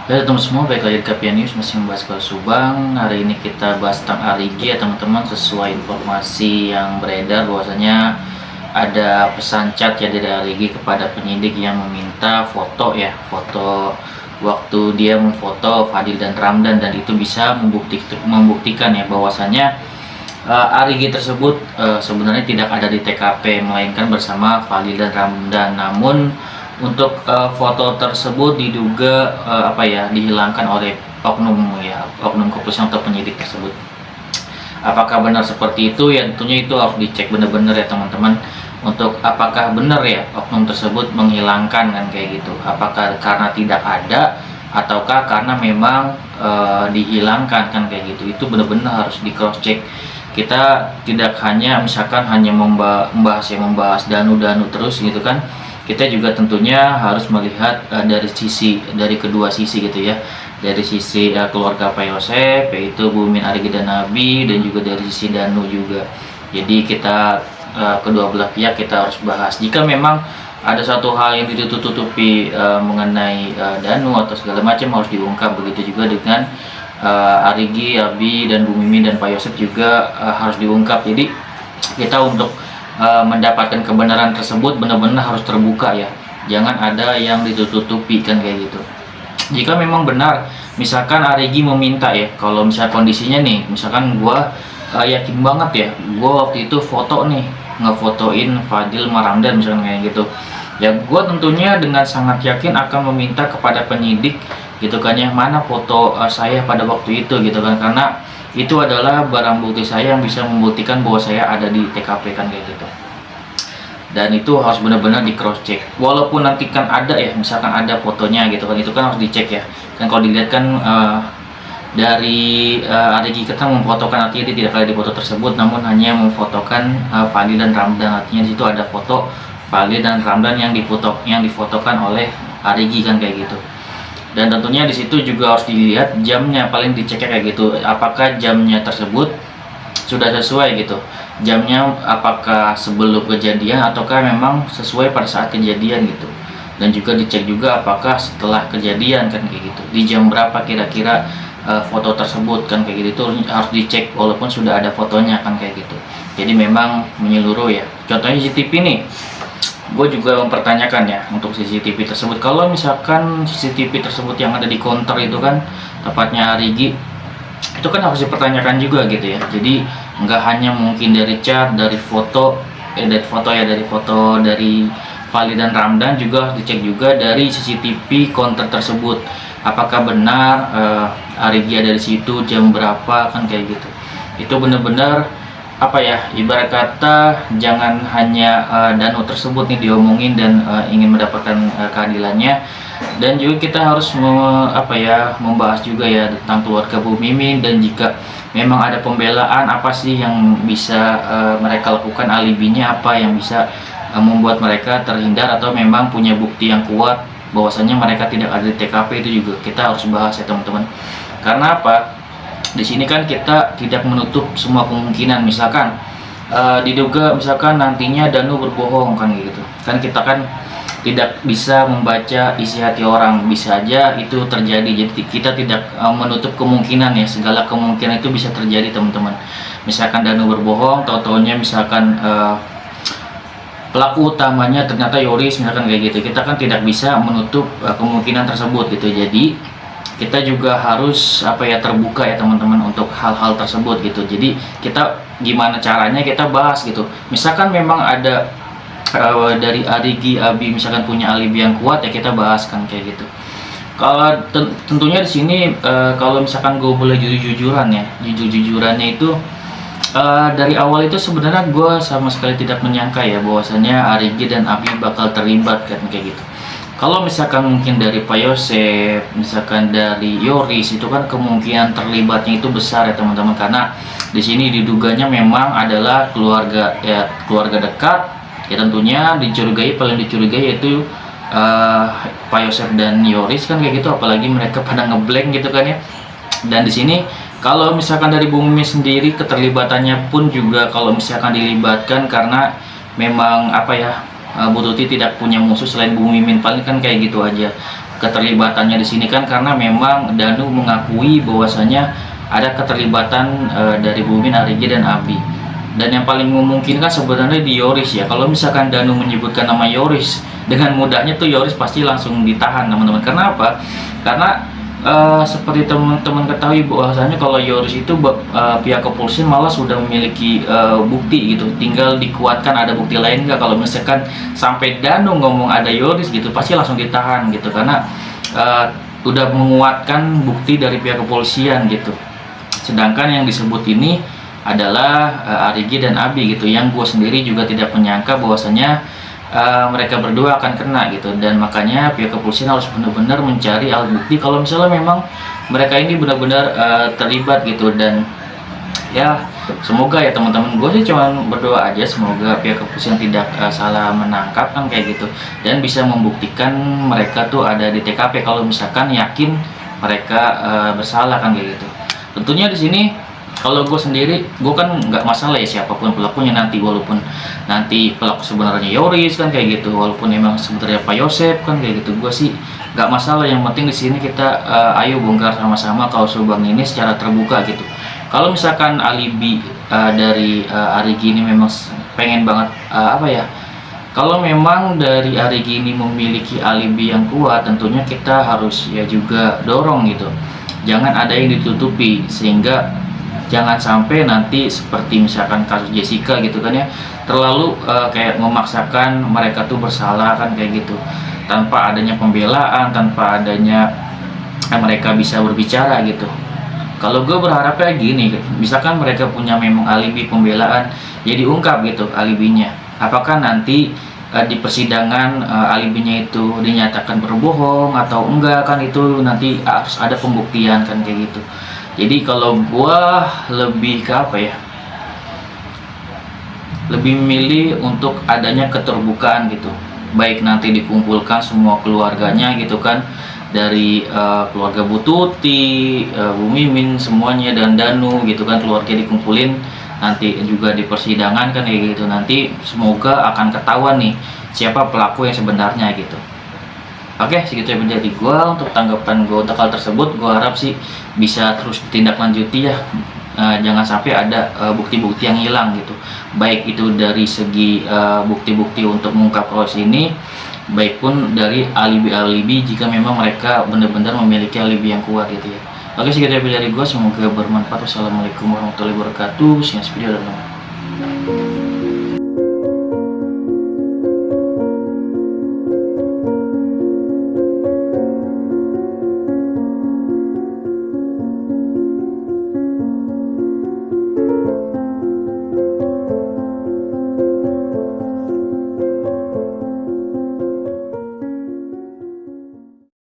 Ya teman semua, baik lagi di Kapia News masih membahas Kota Subang. Hari ini kita bahas tentang Arigi ya teman-teman. Sesuai informasi yang beredar bahwasanya ada pesan chat ya dari Arigi kepada penyidik yang meminta foto ya, foto waktu dia memfoto Fadil dan Ramdan, dan itu bisa membuktikan ya bahwasanya Arigi tersebut sebenarnya tidak ada di TKP melainkan bersama Fadil dan Ramdan. Namun untuk foto tersebut diduga dihilangkan oleh oknum kepolisian atau penyidik tersebut. Apakah benar seperti itu? Ya tentunya itu harus dicek benar-benar ya teman-teman, untuk apakah benar ya oknum tersebut menghilangkan kan kayak gitu. Apakah karena tidak ada ataukah karena memang dihilangkan kan kayak gitu. Itu benar-benar harus di cross check. Kita tidak hanya misalkan hanya membahas danu-danu terus gitu kan. Kita juga tentunya harus melihat dari kedua sisi gitu ya, dari sisi keluarga Pak Yosep, yaitu Bumin, Arigi dan Nabi, dan juga dari sisi Danu juga. Jadi kita kedua belah pihak kita harus bahas. Jika memang ada satu hal yang ditutup-tutupi mengenai Danu atau segala macam, harus diungkap. Begitu juga dengan Arigi, Abi, dan Bu Mimin dan Pak Yosep juga harus diungkap. Jadi kita untuk mendapatkan kebenaran tersebut benar-benar harus terbuka ya, jangan ada yang ditutup-tutupi kan kayak gitu. Jika memang benar misalkan Arigi meminta ya, kalau misalnya kondisinya nih, misalkan gua yakin banget ya, gua waktu itu foto nih, ngefotoin Fadil Ramdan misalkan kayak gitu ya, gua tentunya dengan sangat yakin akan meminta kepada penyidik gitu kan ya, mana foto saya pada waktu itu gitu kan, karena itu adalah barang bukti saya yang bisa membuktikan bahwa saya ada di TKP kan kayak gitu. Dan itu harus benar-benar di cross check, walaupun nanti kan ada ya, misalkan ada fotonya gitu kan, itu kan harus dicek ya kan. Kalau dilihat kan dari Arigi kita memfotokan, artinya dia tidak ada di foto tersebut, namun hanya memfotokan Fadil dan Ramdan, artinya di situ ada foto Fadil dan Ramdan yang difotokan oleh Arigi kan kayak gitu. Dan tentunya di situ juga harus dilihat jamnya, paling dicek kayak gitu, apakah jamnya tersebut sudah sesuai gitu, jamnya apakah sebelum kejadian ataukah memang sesuai pada saat kejadian gitu. Dan juga dicek juga apakah setelah kejadian kan kayak gitu, di jam berapa kira-kira foto tersebut kan kayak gitu, itu harus dicek walaupun sudah ada fotonya kan kayak gitu. Jadi memang menyeluruh ya. Contohnya CCTV nih, gue juga mempertanyakan ya untuk CCTV tersebut. Kalau misalkan CCTV tersebut yang ada di counter itu kan tempatnya Arigi, itu kan harus dipertanyakan juga gitu ya. Jadi nggak hanya mungkin dari chat, dari foto dari Fadil dan Ramdan, juga harus dicek juga dari CCTV counter tersebut, apakah benar Arigi ada di situ, jam berapa kan kayak gitu. Itu benar-benar ibarat kata jangan hanya Danu tersebut nih diomongin dan ingin mendapatkan keadilannya. Dan juga kita harus membahas juga ya tentang keluarga Bu Mimin, dan jika memang ada pembelaan, apa sih yang bisa mereka lakukan, alibinya apa yang bisa membuat mereka terhindar, atau memang punya bukti yang kuat bahwasanya mereka tidak ada di TKP. Itu juga kita harus bahas ya teman-teman. Karena apa? Di sini kan kita tidak menutup semua kemungkinan, misalkan diduga misalkan nantinya Danu berbohong kan gitu kan, kita kan tidak bisa membaca isi hati orang, bisa aja itu terjadi. Jadi kita tidak menutup kemungkinan ya, segala kemungkinan itu bisa terjadi teman-teman. Misalkan Danu berbohong, tahu-taunya misalkan pelaku utamanya ternyata Yoris misalkan kayak gitu, kita kan tidak bisa menutup kemungkinan tersebut gitu. Jadi kita juga harus terbuka ya teman-teman untuk hal-hal tersebut gitu. Jadi kita gimana caranya kita bahas gitu. Misalkan memang ada dari Arigi, Abi misalkan punya alibi yang kuat ya, kita bahas kan kayak gitu. Kalau tentunya di sini kalau misalkan gue boleh jujur-jujuran ya, jujur-jujurannya itu dari awal itu sebenarnya gue sama sekali tidak menyangka ya bahwasanya Arigi dan Abi bakal terlibat kan kayak gitu. Kalau misalkan mungkin dari Pak Yosep, misalkan dari Yoris, itu kan kemungkinan terlibatnya itu besar ya teman-teman, karena di sini diduganya memang adalah keluarga dekat ya, tentunya paling dicurigai yaitu Pak Yosep dan Yoris kan kayak gitu, apalagi mereka pada ngeblank gitu kan ya. Dan di sini kalau misalkan dari Bu Mimin sendiri, keterlibatannya pun juga kalau misalkan dilibatkan karena memang Bu Tuti tidak punya musuh selain Bu Mimin, paling kan kayak gitu aja. keterlibatannya di sini kan, karena memang Danu mengakui bahwasanya ada keterlibatan dari Bumin, Arigi dan Abi. Dan yang paling memungkinkan sebenarnya di Yoris ya. Kalau misalkan Danu menyebutkan nama Yoris, dengan mudahnya tuh Yoris pasti langsung ditahan teman-teman. Kenapa? Karena seperti teman-teman ketahui bahwasanya kalau Yoris itu pihak kepolisian malah sudah memiliki bukti gitu, tinggal dikuatkan ada bukti lain nggak. Kalau misalkan sampai Danu ngomong ada Yoris gitu, pasti langsung ditahan gitu, karena udah menguatkan bukti dari pihak kepolisian gitu. Sedangkan yang disebut ini adalah Arigi dan Abi gitu, yang gue sendiri juga tidak menyangka bahwasanya mereka berdua akan kena gitu. Dan makanya pihak kepolisian harus benar-benar mencari alat bukti kalau misalnya memang mereka ini benar-benar terlibat gitu. Dan ya semoga ya teman-teman, gue sih cuma berdoa aja semoga pihak kepolisian tidak salah menangkap kan kayak gitu, dan bisa membuktikan mereka tuh ada di TKP kalau misalkan yakin mereka bersalah kan kayak gitu. Tentunya di sini kalau gue sendiri, gue kan nggak masalah ya siapapun pelakunya nanti, walaupun nanti pelaku sebenarnya Yoris kan kayak gitu, walaupun emang sebenarnya Pak Yosep kan kayak gitu, gue sih nggak masalah. Yang penting di sini kita ayo bongkar sama-sama kalau Subang ini secara terbuka gitu. Kalau misalkan alibi dari Arigi ini memang pengen banget apa ya, kalau memang dari Arigi ini memiliki alibi yang kuat, tentunya kita harus ya juga dorong gitu, jangan ada yang ditutupi, sehingga jangan sampai nanti seperti misalkan kasus Jessica gitu kan ya, terlalu kayak memaksakan mereka tuh bersalah kan kayak gitu, tanpa adanya pembelaan, tanpa adanya mereka bisa berbicara gitu. Kalau gue berharapnya gini, misalkan mereka punya memang alibi pembelaan, ya diungkap gitu alibinya. Apakah nanti di persidangan alibinya itu dinyatakan berbohong atau enggak, kan itu nanti harus ada pembuktian kan kayak gitu. Jadi kalau gua lebih ke apa ya, lebih memilih untuk adanya keterbukaan gitu, baik nanti dikumpulkan semua keluarganya gitu kan, dari keluarga Bu Tuti, Bu Mimin semuanya, dan Danu gitu kan, keluarga dikumpulin nanti juga di persidangan kan kayak gitu. Nanti semoga akan ketahuan nih siapa pelaku yang sebenarnya gitu. Oke, segitu ya menjadi gue untuk tanggapan gue untuk hal tersebut. Gue harap sih bisa terus ditindaklanjuti ya. Jangan sampai ada bukti-bukti yang hilang gitu. Baik itu dari segi bukti-bukti untuk mengungkap kasus ini, baik pun dari alibi-alibi jika memang mereka benar-benar memiliki alibi yang kuat gitu ya. Oke, segitu ya dari gue. Semoga bermanfaat. Wassalamualaikum warahmatullahi wabarakatuh. See you next video.